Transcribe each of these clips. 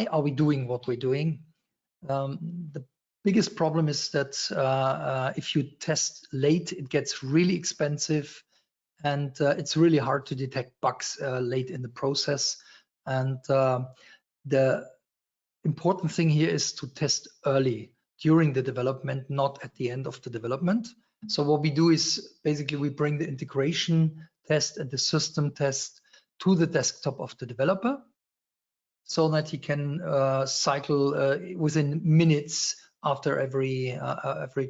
why are we doing what we're doing? The biggest problem is that if you test late, it gets really expensive, and it's really hard to detect bugs late in the process. And the important thing here is to test early during the development, not at the end of the development. So what we do is basically we bring the integration test and the system test to the desktop of the developer, so that he can cycle within minutes after every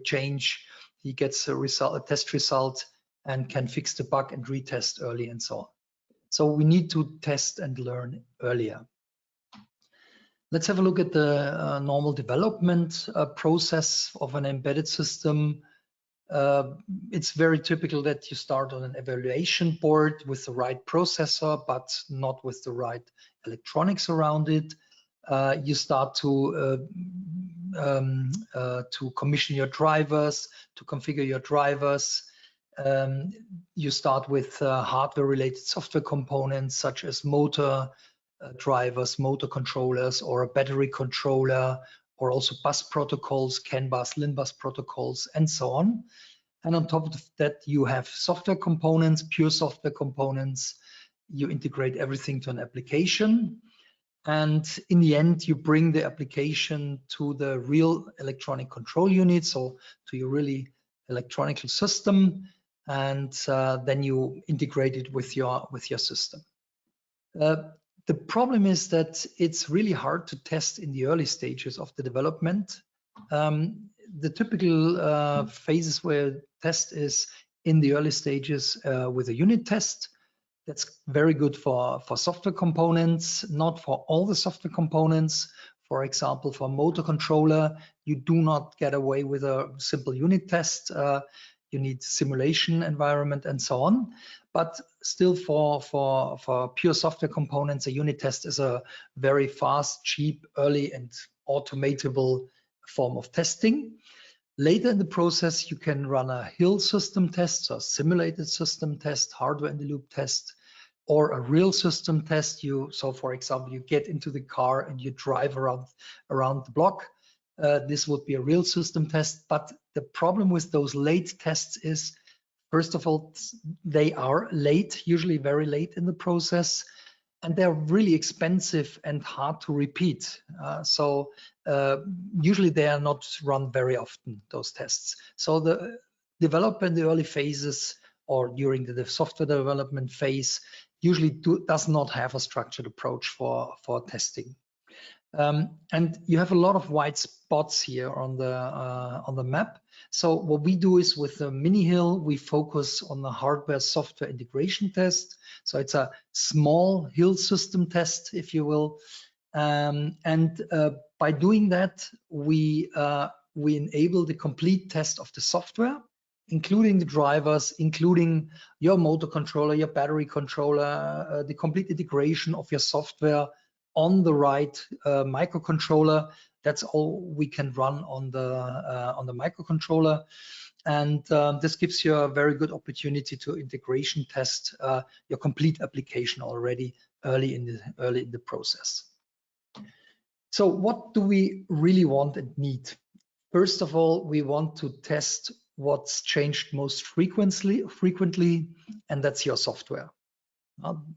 change. He gets a test result and can fix the bug and retest early and so on. So we need to test and learn earlier. Let's have a look at the normal development process of an embedded system. It's very typical that you start on an evaluation board with the right processor, but not with the right electronics around it. You start to commission your drivers, to configure your drivers. You start with hardware-related software components such as motor drivers, motor controllers, or a battery controller, or also bus protocols, CAN bus, LIN bus protocols, and so on. And on top of that, you have software components, pure software components. You integrate everything to an application. And in the end, you bring the application to the real electronic control unit, so to your really electronic system, and then you integrate it with your system. The problem is that it's really hard to test in the early stages of the development. The typical phases where test is in the early stages with a unit test. That's very good for software components, not for all the software components. For example, for motor controller, you do not get away with a simple unit test. You need simulation environment and so on. But still for pure software components, a unit test is a very fast, cheap, early and automatable form of testing. Later in the process, you can run a HIL system test, so a simulated system test, hardware in the loop test, or a real system test. So for example, you get into the car and you drive around the block. This would be a real system test. But the problem with those late tests is, first of all, they are late, usually very late in the process, and they're really expensive and hard to repeat. Usually they are not run very often, those tests. So the developer in the early phases or during the software development phase usually does not have a structured approach for testing. And you have a lot of white spots here on the map. So what we do is with the miniHIL, we focus on the hardware software integration test. So it's a small HIL system test, if you will. By doing that, we enable the complete test of the software, including the drivers, including your motor controller, your battery controller, the complete integration of your software on the right microcontroller. That's all we can run on the microcontroller, and this gives you a very good opportunity to integration test your complete application already early in the process. So what do we really want and need? First of all, we want to test what's changed most frequently, and that's your software.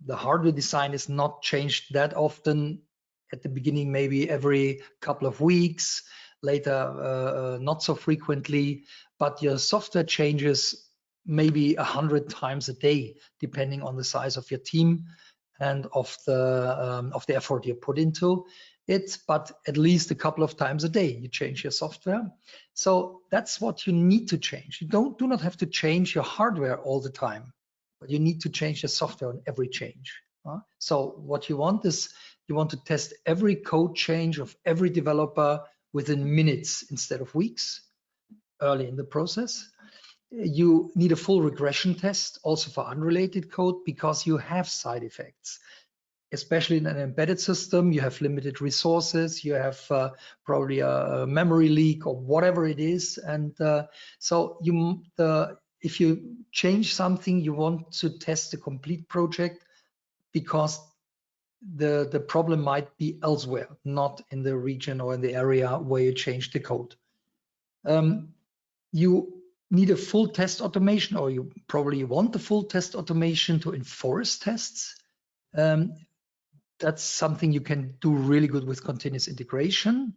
The hardware design is not changed that often. At the beginning, maybe every couple of weeks, later not so frequently, but your software changes maybe 100 times a day, depending on the size of your team and of the effort you put into it. But at least a couple of times a day, you change your software. So that's what you need to change. You do not have to change your hardware all the time, but you need to change the software on every change. So what you want is you want to test every code change of every developer within minutes instead of weeks, early in the process. You need a full regression test also for unrelated code, because you have side effects. Especially in an embedded system, you have limited resources, you have probably a memory leak or whatever it is. And so if you change something, you want to test the complete project, because the problem might be elsewhere, not in the region or in the area where you change the code. You need a full test automation, or you probably want the full test automation to enforce tests. That's something you can do really good with continuous integration.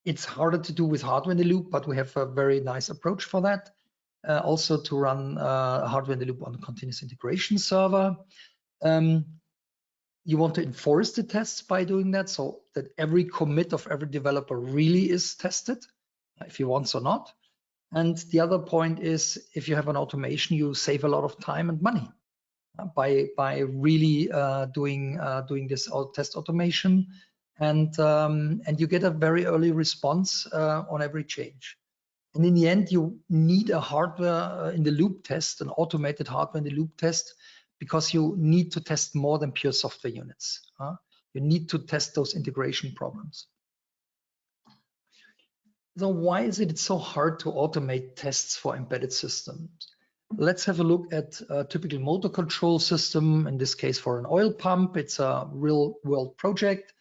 It's harder to do with hardware in the loop, but we have a very nice approach for that. Also to run hardware in the loop on a continuous integration server. You want to enforce the tests by doing that, so that every commit of every developer really is tested, if he wants or not. And the other point is, if you have an automation, you save a lot of time and money by really doing this test automation, and you get a very early response on every change. And in the end, you need a hardware in the loop test, an automated hardware in the loop test, because you need to test more than pure software units. You need to test those integration problems. So why is it so hard to automate tests for embedded systems? Let's have a look at a typical motor control system, in this case for an oil pump. It's a real world project.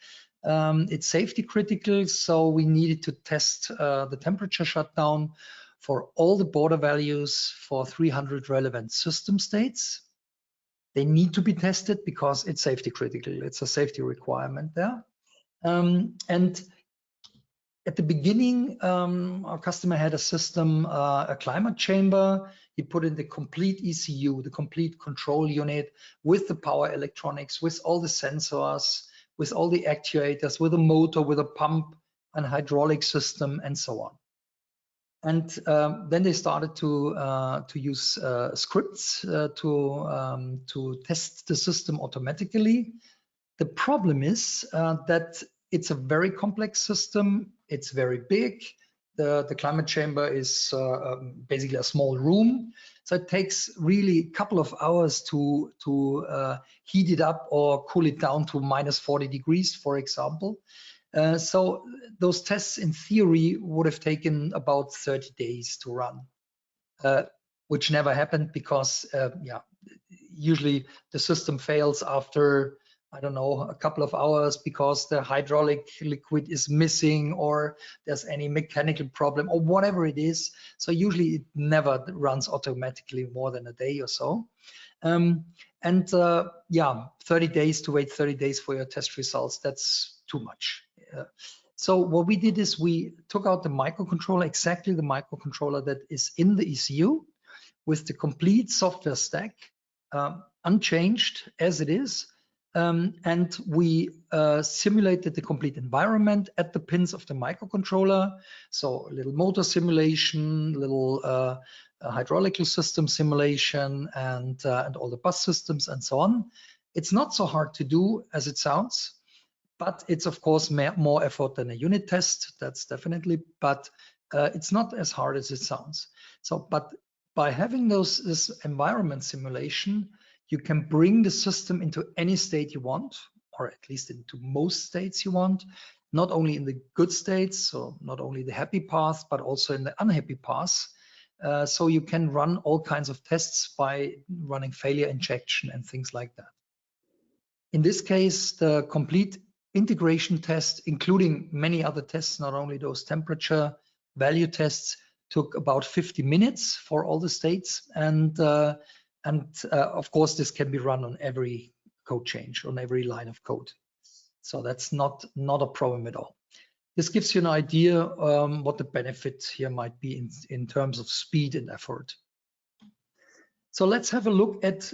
It's safety critical, so we needed to test the temperature shutdown for all the border values for 300 relevant system states. They need to be tested because it's safety critical. It's a safety requirement there. And at the beginning, our customer had a system, a climate chamber. He put in the complete ECU, the complete control unit, with the power electronics, with all the sensors, with all the actuators, with a motor, with a pump, and hydraulic system, and so on. And then they started to use scripts to test the system automatically. The problem is that it's a very complex system. It's very big. The climate chamber is basically a small room. So it takes really a couple of hours to heat it up or cool it down to -40 degrees, for example. So those tests in theory would have taken about 30 days to run, which never happened because usually the system fails after, I don't know, a couple of hours because the hydraulic liquid is missing, or there's any mechanical problem, or whatever it is. So usually it never runs automatically more than a day or so. 30 days to wait 30 days for your test results, that's too much. So what we did is we took out the microcontroller, exactly the microcontroller that is in the ECU, with the complete software stack, unchanged as it is. And we simulated the complete environment at the pins of the microcontroller. So a little motor simulation, little hydraulic system simulation, and all the bus systems and so on. It's not so hard to do as it sounds, but it's of course more effort than a unit test, that's definitely, but it's not as hard as it sounds. So, but by having this environment simulation, you can bring the system into any state you want, or at least into most states you want, not only in the good states, so not only the happy path, but also in the unhappy path. So you can run all kinds of tests by running failure injection and things like that. In this case, the complete integration test, including many other tests, not only those temperature value tests, took about 50 minutes for all the states. And of course, this can be run on every code change, on every line of code. So that's not a problem at all. This gives you an idea what the benefit here might be in terms of speed and effort. So let's have a look at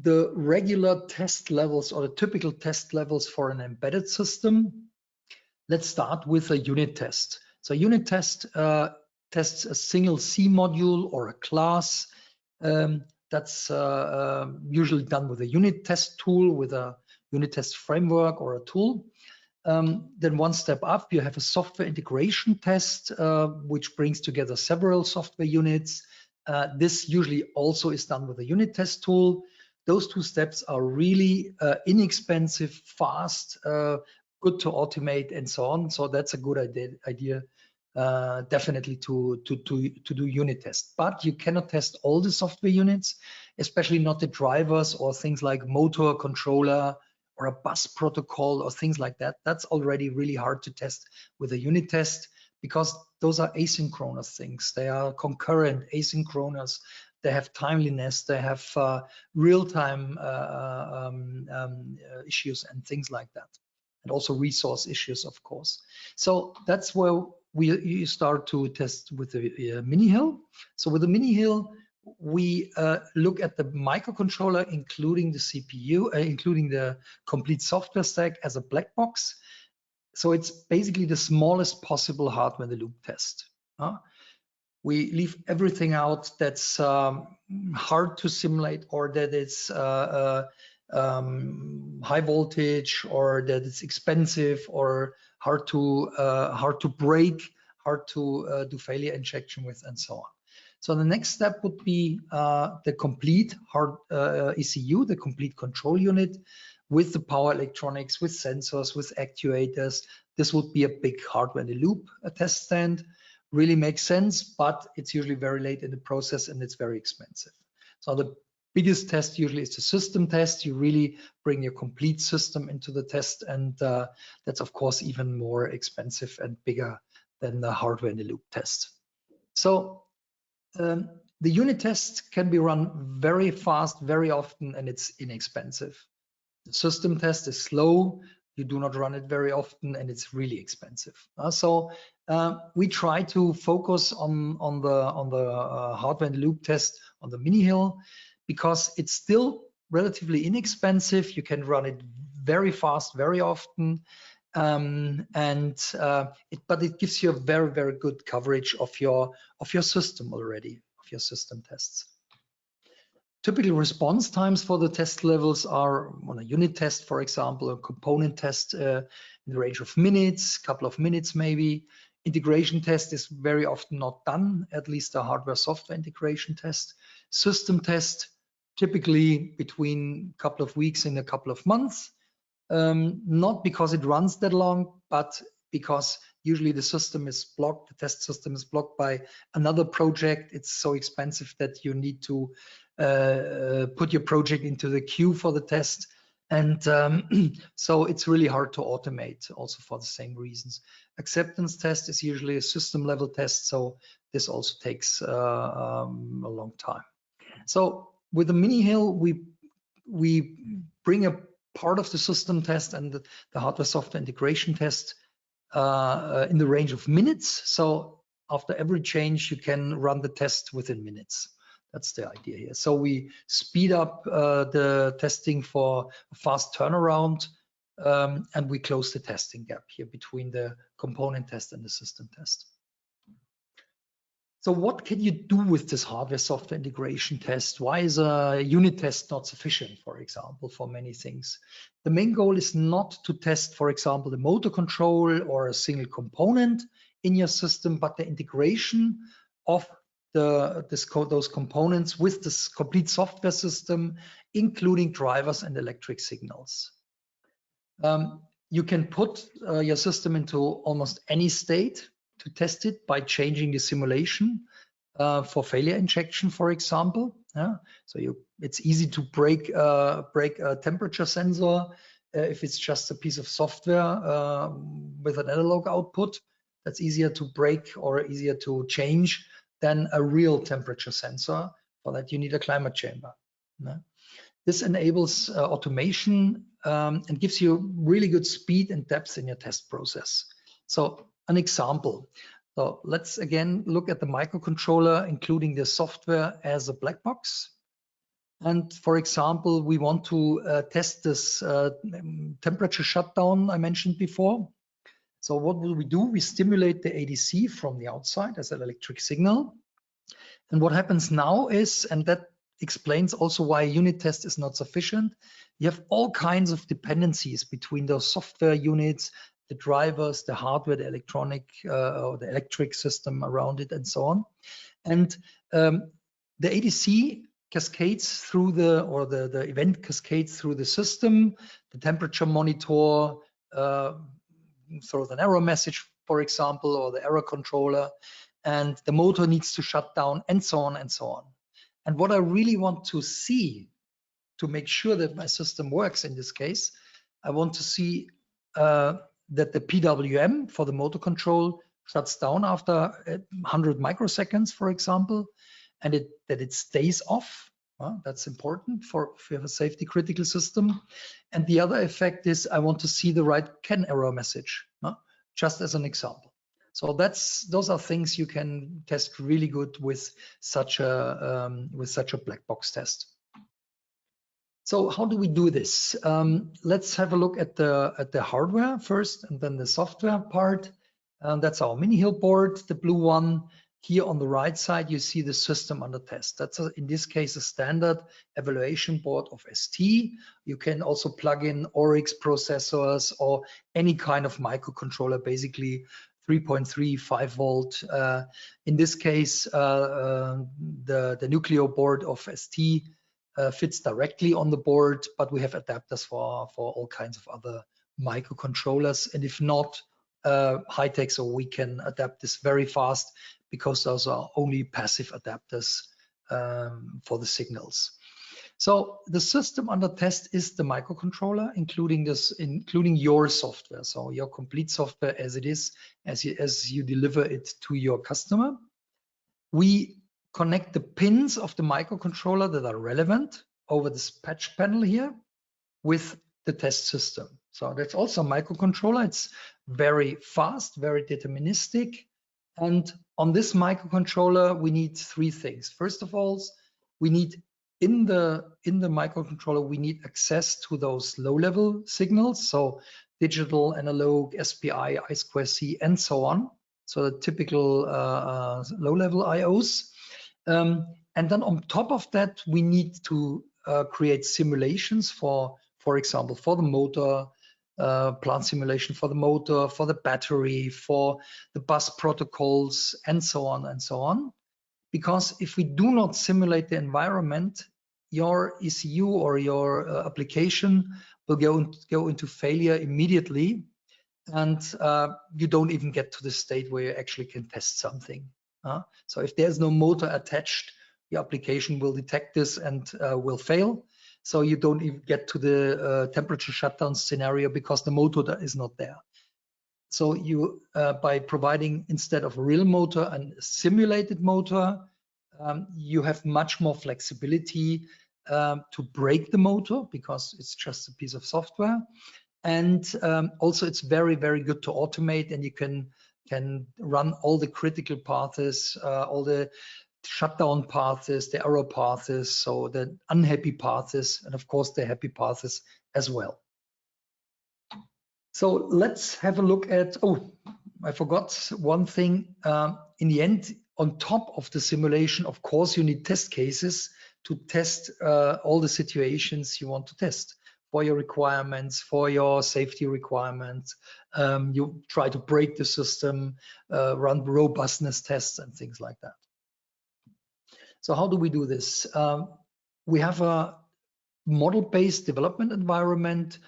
the regular test levels, or the typical test levels for an embedded system. Let's start with a unit test. So unit test tests a single C module or a class. That's usually done with a unit test tool, with a unit test framework or a tool. Then one step up, you have a software integration test, which brings together several software units. This usually also is done with a unit test tool. Those two steps are really inexpensive, fast, good to automate, and so on. So that's a good idea definitely to do unit test. But you cannot test all the software units, especially not the drivers or things like motor controller or a bus protocol or things like that. That's already really hard to test with a unit test, because those are asynchronous things. They are concurrent, asynchronous. They have timeliness. They have real-time issues and things like that, and also resource issues, of course. So that's where you start to test with the miniHIL. So with the miniHIL, we look at the microcontroller, including the CPU, including the complete software stack as a black box. So it's basically the smallest possible hardware-in-the-loop test. We leave everything out that's hard to simulate, or that is high voltage, or that it's expensive, or hard to break, hard to do failure injection with, and so on. So the next step would be the complete hard ECU, the complete control unit, with the power electronics, with sensors, with actuators. This would be a big hardware-in-the-loop test stand. Really makes sense, but it's usually very late in the process and it's very expensive. So the biggest test usually is the system test. You really bring your complete system into the test, and that's of course even more expensive and bigger than the hardware-in-the-loop test. So the unit test can be run very fast, very often, and it's inexpensive. The system test is slow. You do not run it very often, and it's really expensive. So we try to focus on the hardware-in-the-loop test on the miniHIL, because it's still relatively inexpensive. You can run it very fast, very often, but it gives you a very, very good coverage of your system already, of your system tests. Typical response times for the test levels are, on a unit test, for example, a component test in the range of minutes, couple of minutes maybe. Integration test is very often not done, at least a hardware-software integration test. System test, typically between a couple of weeks and a couple of months. Not because it runs that long, but because usually the system is blocked, the test system is blocked by another project. It's so expensive that you need to put your project into the queue for the test. And so it's really hard to automate, also for the same reasons. Acceptance test is usually a system level test, so this also takes a long time. So with the miniHIL, we bring a part of the system test and the hardware software integration test in the range of minutes. So after every change, you can run the test within minutes. That's the idea here. So we speed up the testing for a fast turnaround, and we close the testing gap here between the component test and the system test. So what can you do with this hardware software integration test? Why is a unit test not sufficient, for example, for many things? The main goal is not to test, for example, the motor control or a single component in your system, but the integration of those components with this complete software system, including drivers and electric signals. You can put your system into almost any state to test it by changing the simulation for failure injection, for example. So it's easy to break a temperature sensor if it's just a piece of software with an analog output. That's easier to break or easier to change than a real temperature sensor. For that, you need a climate chamber. This enables automation and gives you really good speed and depth in your test process. So an example. So let's again look at the microcontroller, including the software as a black box. And for example, we want to test this temperature shutdown I mentioned before. So what will we do? We stimulate the ADC from the outside as an electric signal. And what happens now is, and that explains also why a unit test is not sufficient, you have all kinds of dependencies between those software units, the drivers, the hardware, the electronic or the electric system around it, and so on. And the ADC cascades through the event cascades through the system. The temperature monitor throws an error message for example, or the error controller, and the motor needs to shut down, and so on and so on. And what I really want to see to make sure that my system works in this case, I want to see that the PWM for the motor control shuts down after 100 microseconds, for example, and that it stays off. That's important if you have a safety critical system. And the other effect is I want to see the right CAN error message, just as an example. So those are things you can test really good with such a black box test. So how do we do this? Let's have a look at the hardware first, and then the software part. That's our miniHIL board, the blue one. Here on the right side, you see the system under test. That's in this case a standard evaluation board of ST. You can also plug in Oryx processors or any kind of microcontroller, basically 3.3, 5 volt. In this case, the Nucleo board of ST fits directly on the board, but we have adapters for all kinds of other microcontrollers. And if not, Hitex, or we can adapt this very fast, because those are only passive adapters for the signals. So the system under test is the microcontroller, including your software. So your complete software as it is, as you deliver it to your customer. We connect the pins of the microcontroller that are relevant over this patch panel here with the test system. So that's also a microcontroller. It's very fast, very deterministic. And on this microcontroller, we need three things. First of all, we need in the microcontroller, we need access to those low-level signals. So digital, analog, SPI, I2C, and so on. So the typical low-level IOs. And then on top of that, we need to create simulations for example, for the motor, plant simulation for the motor, for the battery, for the bus protocols, and so on and so on. Because if we do not simulate the environment, your ECU or your application will go into failure immediately, and you don't even get to the state where you actually can test something. So if there's no motor attached, your application will detect this and will fail. So you don't even get to the temperature shutdown scenario because the motor is not there. So you, by providing instead of a real motor and a simulated motor, you have much more flexibility to break the motor because it's just a piece of software. And also it's very, very good to automate, and you can run all the critical paths, all the shutdown paths, the error paths, so the unhappy paths, and of course the happy paths as well. So let's have a look at, oh, I forgot one thing. In the end, on top of the simulation, of course, you need test cases to test all the situations you want to test for your requirements, for your safety requirements. You try to break the system, run robustness tests and things like that. So how do we do this? We have a model-based development environment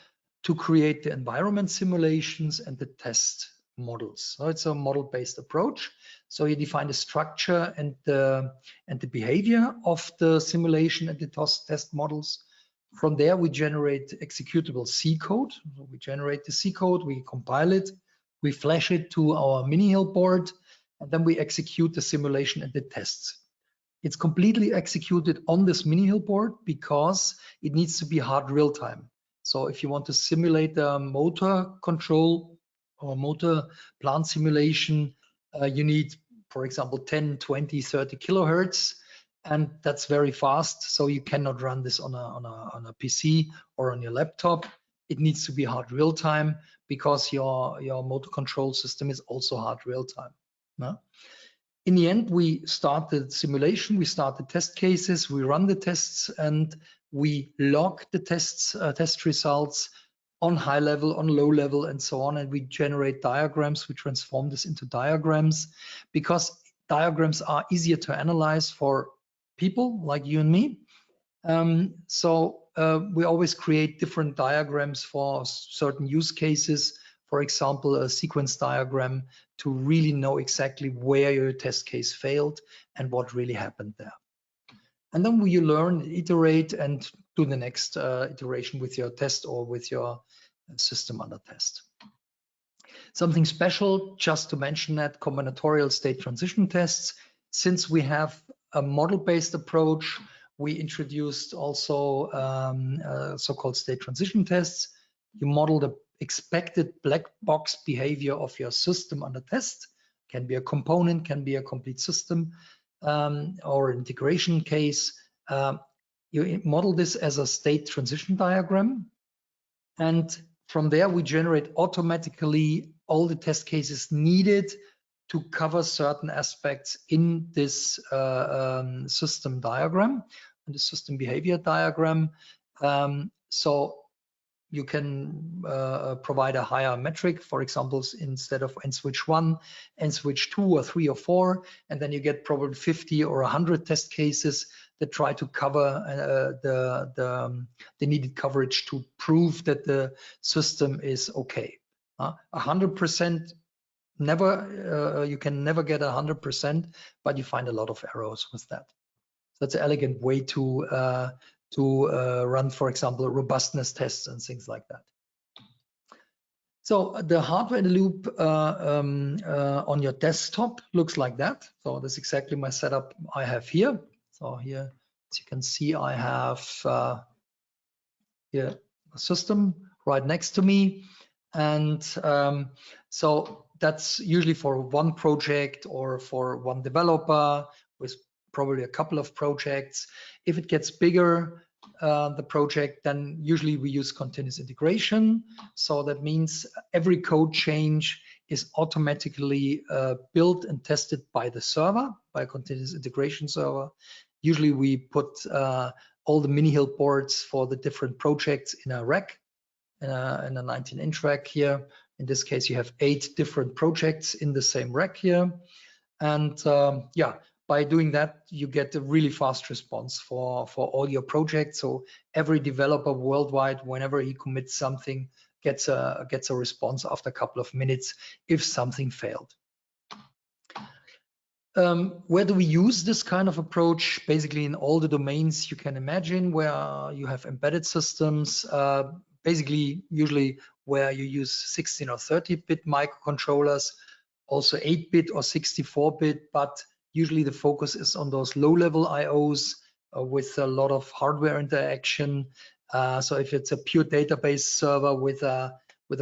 to create the environment simulations and the test models. So it's a model-based approach. So you define the structure and the behavior of the simulation and the test models. From there, we generate executable C code. We generate the C code, we compile it, we flash it to our miniHIL board, and then we execute the simulation and the tests. It's completely executed on this miniHIL board because it needs to be hard real time. So if you want to simulate a motor control or motor plant simulation, you need, for example, 10, 20, 30 kilohertz, and that's very fast. So you cannot run this on a PC or on your laptop. It needs to be hard real time because your motor control system is also hard real time. No? In the end, we start the simulation, we start the test cases, we run the tests, and we log the test results on high level, on low level, and so on. And we generate diagrams, we transform this into diagrams because diagrams are easier to analyze for people like you and me. We always create different diagrams for certain use cases. for example, a sequence diagram to really know exactly where your test case failed and what really happened there. And then you learn, iterate, and do the next iteration with your test or with your system under test. Something special, just to mention that, combinatorial state transition tests. Since we have a model-based approach, we introduced also so-called state transition tests. You model the expected black box behavior of your system under test. Can be a component, can be a complete system, or integration case. You model this as a state transition diagram. And from there, we generate automatically all the test cases needed to cover certain aspects in this system diagram, and the system behavior diagram. So you can provide a higher metric, for example, instead of n switch 1, n switch 2 or 3 or 4, and then you get probably 50 or 100 test cases that try to cover the needed coverage to prove that the system is okay. 100% never, you can never get 100%, but you find a lot of errors with that. That's an elegant way to run, for example, robustness tests and things like that. So the hardware in the loop on your desktop looks like that. So that's exactly my setup I have here. So here, as you can see, I have here a system right next to me. And so that's usually for one project or for one developer with probably a couple of projects. If it gets bigger, the project, then usually we use continuous integration. So that means every code change is automatically built and tested by the server, by a continuous integration server. Usually we put all the miniHIL boards for the different projects in a rack, in a 19-inch rack here. In this case, you have 8 different projects in the same rack here. And yeah, by doing that, you get a really fast response for all your projects. So every developer worldwide, whenever he commits something, gets a response after a couple of minutes if something failed. Where do we use this kind of approach? Basically in all the domains you can imagine where you have embedded systems, basically usually where you use 16 or 30-bit microcontrollers, also 8-bit or 64-bit, but usually the focus is on those low-level IOs with a lot of hardware interaction. So if it's a pure database server with a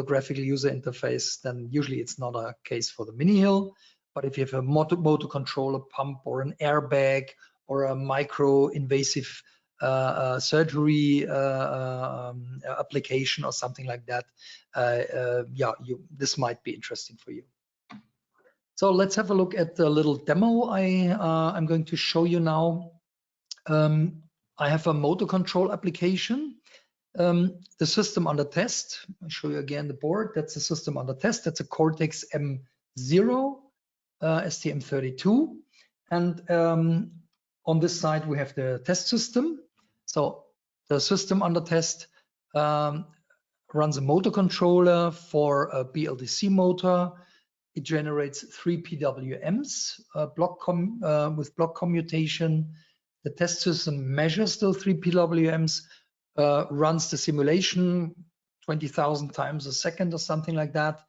graphical user interface, then usually it's not a case for the miniHIL. But if you have a motor controller pump or an airbag or a micro-invasive surgery application or something like that, yeah, this might be interesting for you. So let's have a look at the little demo I'm going to show you now. I have a motor control application. The system under test, I'll show you again the board. That's the system under test. That's a Cortex M0 STM32. And on this side, we have the test system. So the system under test runs a motor controller for a BLDC motor. It generates 3 PWMs with block commutation. The test system measures those 3 PWMs, runs the simulation 20,000 times a second or something like that,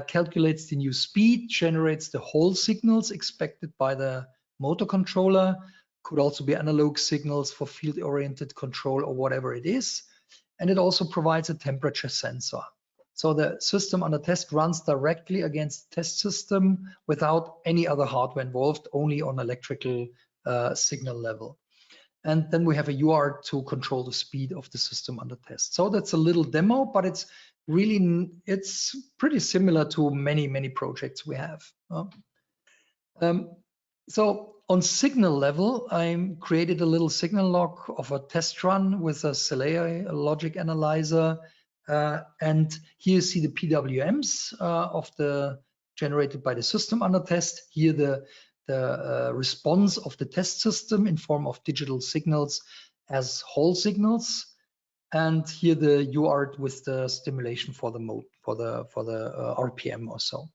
calculates the new speed, generates the whole signals expected by the motor controller. Could also be analog signals for field-oriented control or whatever it is. And it also provides a temperature sensor. So the system under test runs directly against the test system without any other hardware involved, only on electrical signal level. And then we have a UART to control the speed of the system under test. So that's a little demo, but it's really, it's pretty similar to many projects we have. So on signal level, I created a little signal log of a test run with a Celea logic analyzer. And here you see the PWMs of the generated by the system under test. Here the response of the test system in form of digital signals as whole signals. and here the UART with the stimulation for the mode for the RPM or so.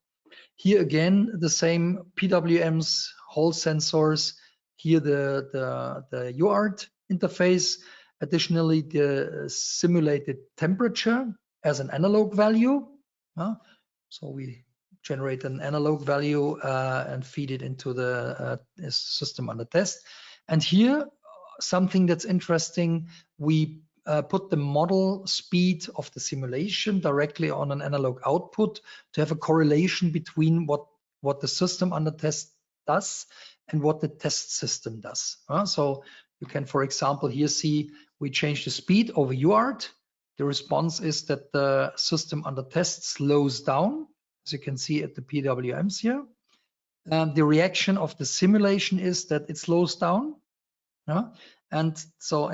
Here again the same PWMs, Hall sensors. Here the UART interface. Additionally, the simulated temperature as an analog value. So we generate an analog value and feed it into the system under test. And here, something that's interesting, we put the model speed of the simulation directly on an analog output to have a correlation between what the system under test does and what the test system does. So you can, for example, here see we change the speed over UART. The response is that the system under test slows down, as you can see at the PWMs here. The reaction of the simulation is that it slows down. And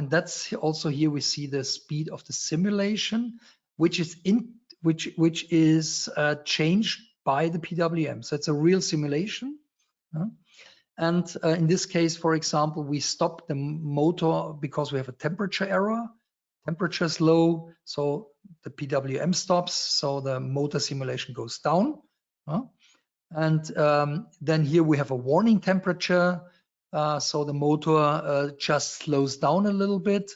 that's also here we see the speed of the simulation, which is changed by the PWM. So it's a real simulation. And in this case, for example, we stop the motor because we have a temperature error. Temperature is low, so the PWM stops, so the motor simulation goes down. And then here we have a warning temperature, so the motor just slows down a little bit.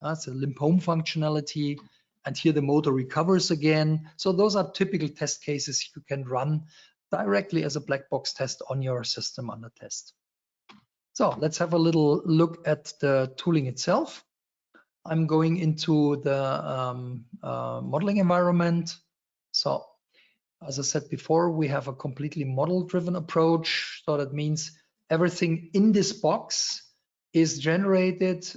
It's a limp home functionality. And here the motor recovers again. So those are typical test cases you can run directly as a black box test on your system under test. So let's have a little look at the tooling itself. I'm going into the modeling environment. So as I said before, we have a completely model-driven approach. So that means everything in this box is generated,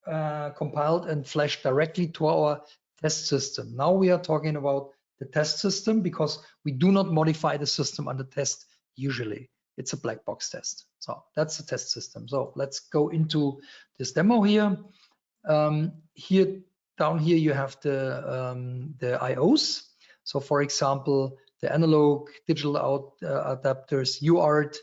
compiled, and flashed directly to our test system. Now we are talking about the test system because we do not modify the system under test usually. It's a black box test. So that's the test system. So let's go into this demo here. Here down here you have the IOs. So for example, the analog digital adapters, UART.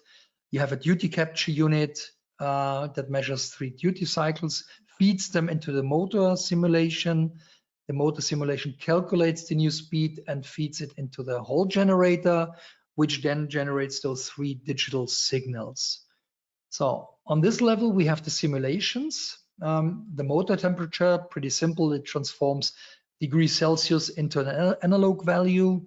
You have a duty capture unit that measures 3 duty cycles, feeds them into the motor simulation. The motor simulation calculates the new speed and feeds it into the Hall generator, which then generates those 3 digital signals. So on this level, we have the simulations. The motor temperature, pretty simple. It transforms degrees Celsius into an analog value.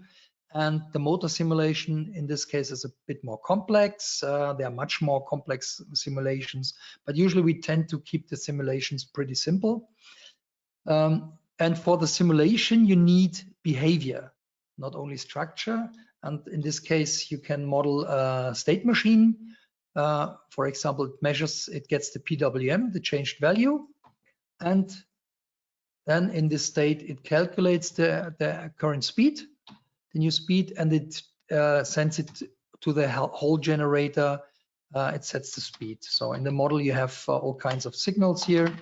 And the motor simulation in this case is a bit more complex. There are much more complex simulations, but usually we tend to keep the simulations pretty simple. And for the simulation, you need behavior, not only structure. And in this case, you can model a state machine. For example, it gets the PWM, the changed value. And then in this state, it calculates the current speed, the new speed, and it sends it to the Hall generator. It sets the speed. So in the model, you have all kinds of signals here.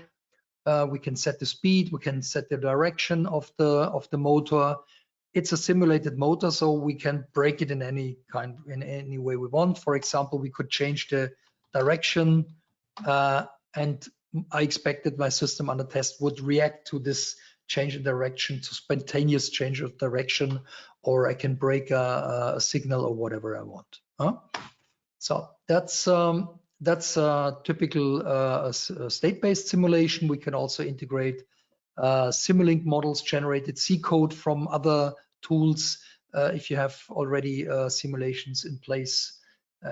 We can set the speed, we can set the direction of the motor. It's a simulated motor, so we can break it in any way we want. For example, we could change the direction, and I expected my system under test would react to this change in direction, to spontaneous change of direction, or I can break a signal or whatever I want. So that's a typical state-based simulation. We can also integrate Simulink models, generated C code from other tools. If you have already simulations in place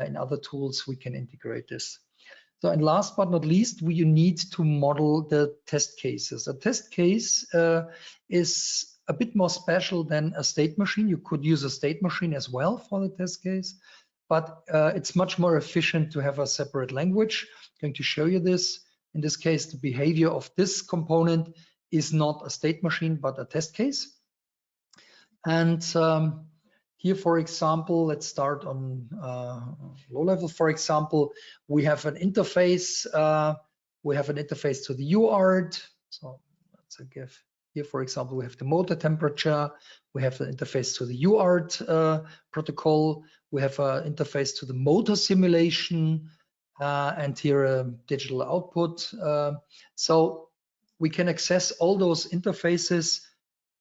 in other tools, we can integrate this. So, and last but not least, you need to model the test cases. A test case is a bit more special than a state machine. You could use a state machine as well for the test case, but it's much more efficient to have a separate language. I'm going to show you this. In this case, the behavior of this component is not a state machine, but a test case. And here, for example, let's start on low level. For example, we have an interface. We have an interface to the UART. So let's give here, for example, we have the motor temperature. We have an interface to the UART protocol. We have an interface to the motor simulation, and here a digital output. So we can access all those interfaces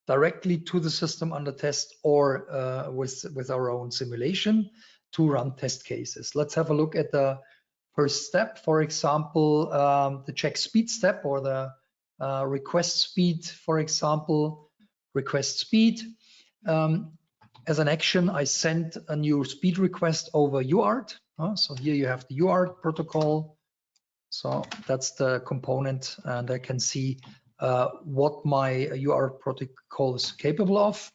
directly to the system under test or with our own simulation to run test cases. Let's have a look at the first step. For example, the check speed step or the request speed, for example, request speed. As an action, I send a new speed request over UART. So here you have the UART protocol. So that's the component, and I can see what my UART protocol is capable of.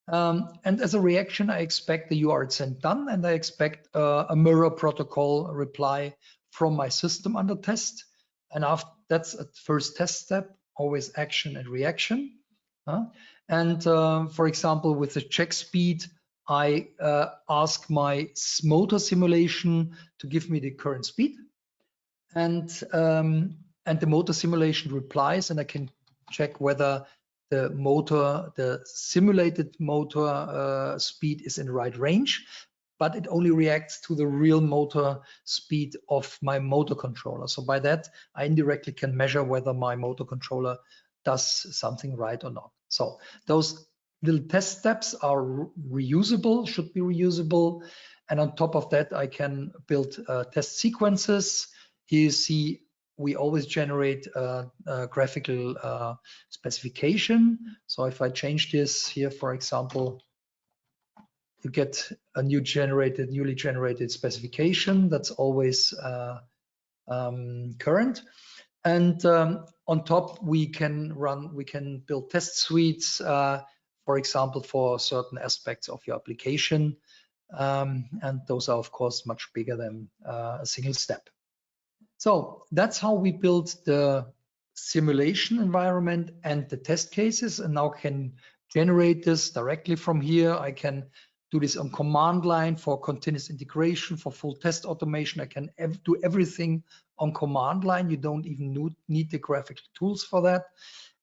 And as a reaction, I expect the UART send done, and I expect a mirror protocol reply from my system under test. And after that's a first test step, always action and reaction. And for example, with the check speed, I ask my motor simulation to give me the current speed. And the motor simulation replies, and I can check whether the simulated motor speed is in the right range, but it only reacts to the real motor speed of my motor controller. So by that, I indirectly can measure whether my motor controller does something right or not. So those little test steps are reusable, should be reusable. And on top of that, I can build test sequences. Here you see we always generate a graphical specification. So if I change this here, for example, you get a newly generated specification that's always current. And on top, we can build test suites, for example, for certain aspects of your application. And those are, of course, much bigger than a single step. So that's how we build the simulation environment and the test cases, and now can generate this directly from here. I can do this on command line for continuous integration, for full test automation. I can do everything on command line. You don't even need the graphical tools for that.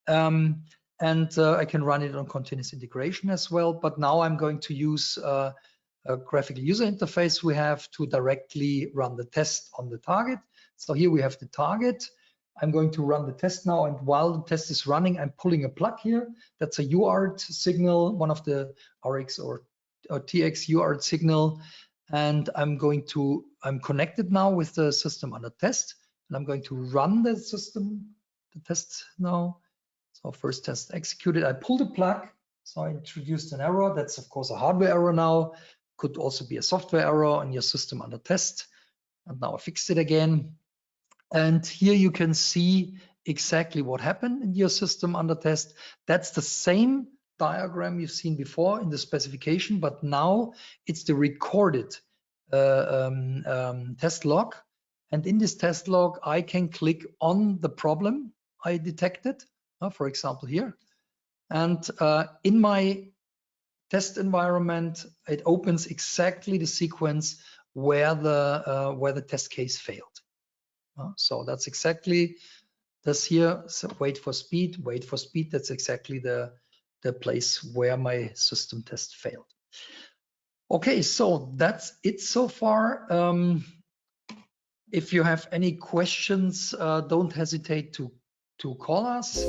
I can run it on continuous integration as well. But now I'm going to use a graphical user interface we have to directly run the test on the target. So here we have the target. I'm going to run the test now, and while the test is running, I'm pulling a plug here. That's a UART signal, one of the RX or TX UART signal, and I'm connected now with the system under test, and I'm going to run the test now. So first test executed. I pulled the plug, so I introduced an error. That's of course a hardware error now. Could also be a software error on your system under test. And now I fixed it again. And here you can see exactly what happened in your system under test. That's the same diagram you've seen before in the specification, but now it's the recorded test log. And in this test log, I can click on the problem I detected, for example here. And in my test environment, it opens exactly the sequence where the test case failed. So that's exactly this here. So wait for speed. That's exactly the place where my system test failed. Okay, so that's it so far. If you have any questions, don't hesitate to call us.